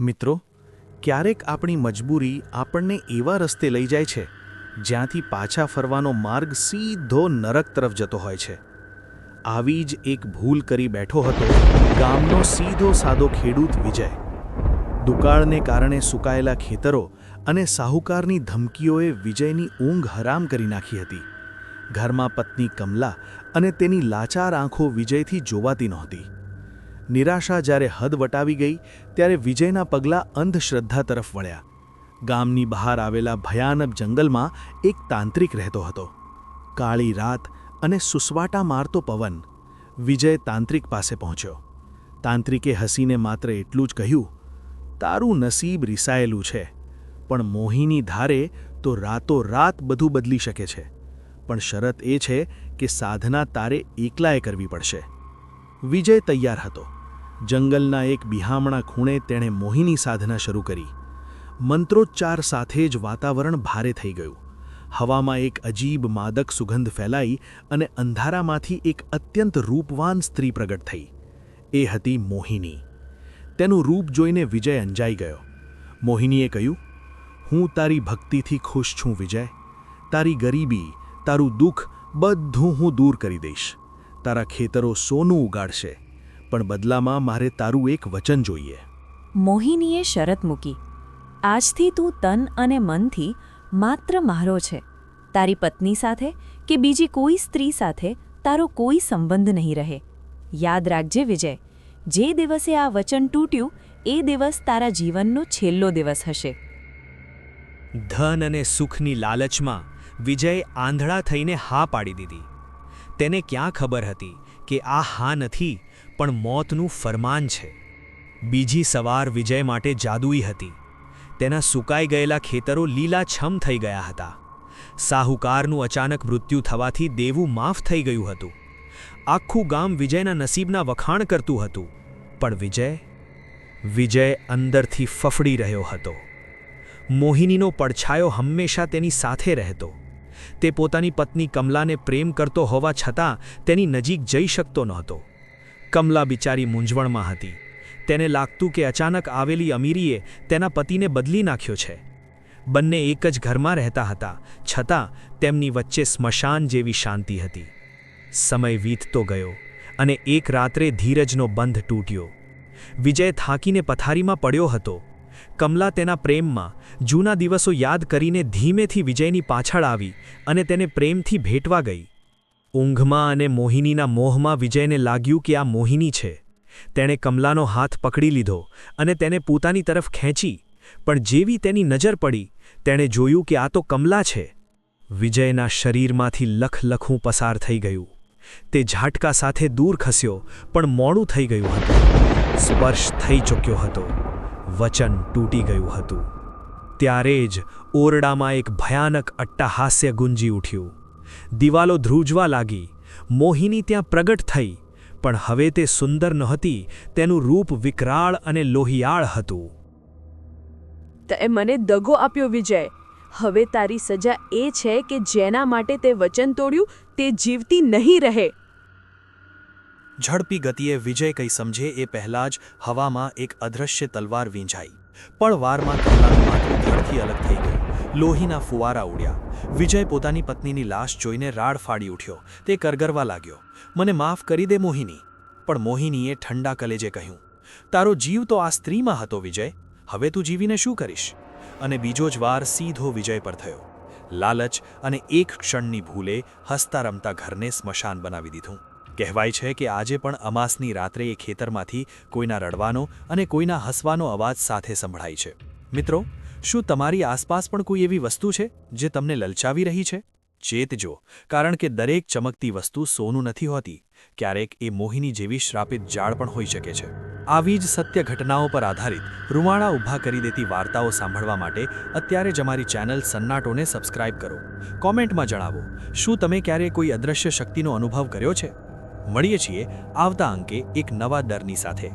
મિત્રો, ક્યારેક આપણી મજબૂરી આપણને એવા રસ્તે લઈ જાય છે જ્યાંથી પાછા ફરવાનો માર્ગ સીધો નરક તરફ જતો હોય છે. આવી જ એક ભૂલ કરી બેઠો હતો ગામનો સીધો સાદો ખેડૂત વિજય. દુકાળને કારણે સુકાયેલા ખેતરો અને સાહુકારની ધમકીઓએ વિજયની ઊંઘ હરામ કરી નાખી હતી. ઘરમાં પત્ની કમલા અને તેની લાચાર આંખો વિજયથી જોવાતી નહોતી. નિરાશા જ્યારે હદ વટાવી ગઈ ત્યારે વિજયના પગલાં અંધશ્રદ્ધા તરફ વળ્યા. ગામની બહાર આવેલા ભયાનક જંગલમાં એક તાંત્રિક રહેતો હતો. કાળી રાત અને સુસવાટા મારતો પવન. વિજય તાંત્રિક પાસે પહોંચ્યો. તાંત્રિકે હસીને માત્ર એટલું જ કહ્યું, "તારું નસીબ રિસાયેલું છે, પણ મોહિની ધારે તો રાતોરાત બધું બદલી શકે છે. પણ શરત એ છે કે સાધના તારે એકલાએ કરવી પડશે." વિજય તૈયાર હતો. જંગલના એક બિહામણા ખૂણે તેણે મોહિની સાધના શરૂ કરી. મંત્રોચ્ચાર સાથે જ વાતાવરણ ભારે થઈ ગયું. હવામાં એક અજીબ માદક સુગંધ ફેલાઈ અને અંધારામાંથી એક અત્યંત રૂપવાન સ્ત્રી પ્રગટ થઈ. એ હતી મોહિની. તેનું રૂપ જોઈને વિજય અંજાઈ ગયો. મોહિનીએ કહ્યું, "હું તારી ભક્તિથી ખુશ છું વિજય. તારી ગરીબી, તારું દુઃખ બધું હું દૂર કરી દઈશ. તારા ખેતરો સોનું ઉગાડશે, પણ બદલામાં મારે તારું એક વચન જોઈએ." મોહિનીએ શરત મૂકી, "આજથી તું તન અને મનથી માત્ર મારો છે. તારી પત્ની સાથે કે બીજી કોઈ સ્ત્રી સાથે તારો કોઈ સંબંધ નહીં રહે. યાદ રાખજે વિજય, જે દિવસે આ વચન તૂટ્યું એ દિવસ તારા જીવનનો છેલ્લો દિવસ હશે." ધન અને સુખની લાલચમાં વિજય આંધળા થઈને હા પાડી દીધી. તેને ક્યાં ખબર હતી કે આ હા નથી, પણ મોતનું ફરમાન છે. બીજી સવાર વિજય માટે જાદુઈ હતી. તેના સુકાઈ ગયેલા ખેતરો લીલાછમ થઈ ગયા હતા. સાહુકારનું અચાનક મૃત્યુ થવાથી દેવું માફ થઈ ગયું હતું. આખું ગામ વિજયના નસીબના વખાણ કરતું હતું. પણ વિજય અંદરથી ફફડી રહ્યો હતો. મોહિનીનો પડછાયો હંમેશા તેની સાથે રહેતો. તે પોતાની પત્ની કમલાને પ્રેમ કરતો હોવા છતાં તેની નજીક જઈ શકતો નહોતો. કમલા બિચારી મૂંઝવણમાં હતી. તેને લાગતું કે અચાનક આવેલી અમીરીએ તેના પતિને બદલી નાખ્યો છે. બંને એક જ ઘરમાં રહેતા હતા, છતાં તેમની વચ્ચે સ્મશાન જેવી શાંતિ હતી. સમય વીતતો ગયો અને એક રાત્રે ધીરજનો બંધ તૂટ્યો. વિજય થાકીને પથારીમાં પડ્યો હતો. કમલા તેના પ્રેમમાં જૂના દિવસો યાદ કરીને ધીમેથી વિજયની પાછળ આવી અને તેને પ્રેમથી ભેટવા ગઈ. ઊંઘમાં અને મોહિનીના મોહમાં વિજયને લાગ્યું કે આ મોહિની છે. તેણે કમલાનો હાથ પકડી લીધો અને તેને પોતાની તરફ ખેંચી. પણ જેવી તેની નજર પડી, તેણે જોયું કે આ તો કમલા છે. વિજયના શરીરમાંથી લખલખું પસાર થઈ ગયું. તે ઝાટકા સાથે દૂર ખસ્યો, પણ મોડું થઈ ગયું હતું. સ્પર્શ થઈ ચૂક્યો હતો. વચન તૂટી ગયું હતું. ત્યારે જ ઓરડામાં એક ભયાનક અટ્ટહાસ્ય ગુંજી ઉઠ્યું. દિવાલો ધ્રુજવા લાગી. મોહિની ત્યાં પ્રગટ થઈ, પણ હવે તે સુંદર નહોતી. તેનું રૂપ વિકરાળ અને લોહિયાળ હતું. તે મને દગો આપ્યો વિજય. હવે તારી સજા એ છે કે જેના માટે તે વચન તોડ્યું તે જીવતી નહીં રહે. ઝડપી ગતિએ વિજય કંઈ સમજે એ પહેલાં જ હવામાં એક અદૃશ્ય તલવાર વીંઝાઈ. પણ વારમાં કમલાનું માથું ધડથી અલગ થઈ ગયું. લોહીના ફુવારા ઉડ્યા. વિજય પોતાની પત્નીની લાશ જોઈને રાડ ફાડી ઉઠ્યો. તે કરગરવા લાગ્યો, "મને માફ કરી દે મોહિની." પણ મોહિનીએ ઠંડા કલેજે કહ્યું, "તારો જીવ તો આ સ્ત્રીમાં હતો વિજય. હવે તું જીવીને શું કરીશ?" અને બીજો જ વાર સીધો વિજય પર થયો. લાલચ અને એક ક્ષણની ભૂલે હસતા રમતા ઘરને સ્મશાન બનાવી દીધું. કહેવાય છે કે આજે પણ અમાસની રાત્રે એ ખેતરમાંથી કોઈના રડવાનો અને કોઈના હસવાનો અવાજ સાથે સંભળાય છે. મિત્રો, શું તમારી આસપાસ પણ કોઈ એવી વસ્તુ છે જે તમને લલચાવી રહી છે? ચેતજો, કારણ કે દરેક ચમકતી વસ્તુ સોનું નથી હોતી. ક્યારેક એ મોહિની જેવી શ્રાપિત જાળ પણ હોઈ શકે છે. આવી જ સત્ય ઘટનાઓ પર આધારિત રૂવાડા ઊભા કરી દેતી વાર્તાઓ સાંભળવા માટે અત્યારે જ અમારી ચેનલ સન્નાટોને સબસ્ક્રાઇબ કરો. કોમેન્ટમાં જણાવો, શું તમે ક્યારેય કોઈ અદૃશ્ય શક્તિનો અનુભવ કર્યો છે? મળીએ છીએ આવતા અંકે એક નવા ડરની સાથે.